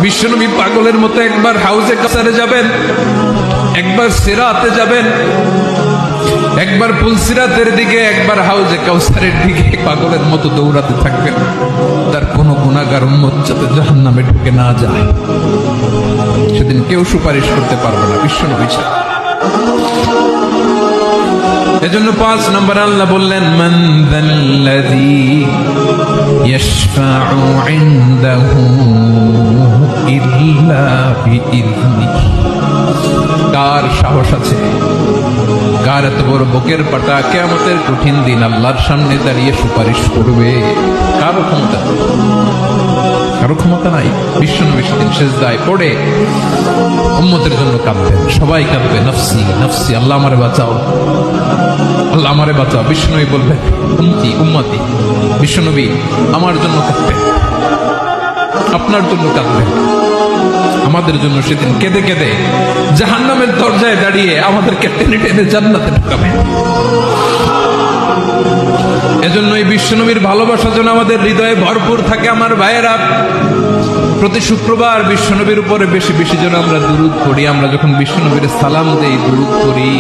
বিশ্বনবী পাগলের মতো একবার হাউজে কাসারে যাবেন, একবার সিরাতে যাবেন, একবার পুলসিরাতের দিকে, একবার হাউজে কাউসারের দিকে পাগলের মতো দৌড়াতে থাকবেন। তার কোনো গুনাহগার উম্মত যাতে জাহান্নামে ঢুকে না যায়, সেদিন কেউ সুপারিশ করতে পারবে না বিশ্বনবী ছাড়া। এজন্য 5 নম্বর আল্লাহ বললেন, মান যাল্লাযী ইয়াশফাউ ইনদাহু ইল্লা বিইযনিহি। কার সাহস আছে, কার এত বড় বুকের পাটা কিয়ামতের কঠিন দিন আল্লাহর সামনে দাঁড়িয়ে সুপারিশ করবে? কারো ক্ষমতা, কারো ক্ষমতা নাই। বিশ্বনবী সেদিন সিজদায় পড়ে উম্মতের জন্য কাঁদবেন, সবাই কাঁদবে, নফসি নফসি, আল্লাহ আমারে বাঁচাও, আল্লাহ আমারে বাঁচাও। বিশ্বনবী বলবেন, উম্মতি উম্মতি। বিশ্বনবী আমার জন্য কাঁদবেন, আপনার জন্য কাঁদবেন, আমাদের জন্য সেদিন কেঁদে কেঁদে জাহান্নামের দরজায় দাঁড়িয়ে আমাদেরকে টেনে টেনে জান্নাতে ঢুকাবেন। এজন্য এই বিশ্বনবীর ভালোবাসা যেন আমাদের হৃদয়ে ভরপুর থাকে। আমার ভাইয়েরা, প্রতি শুক্রবার বিশ্বনবীর উপরে বেশি বেশি যেন আমরা দুরূদ পড়ি। আমরা যখন বিশ্বনবীর সালাম দেই, দুরূদ পড়ি,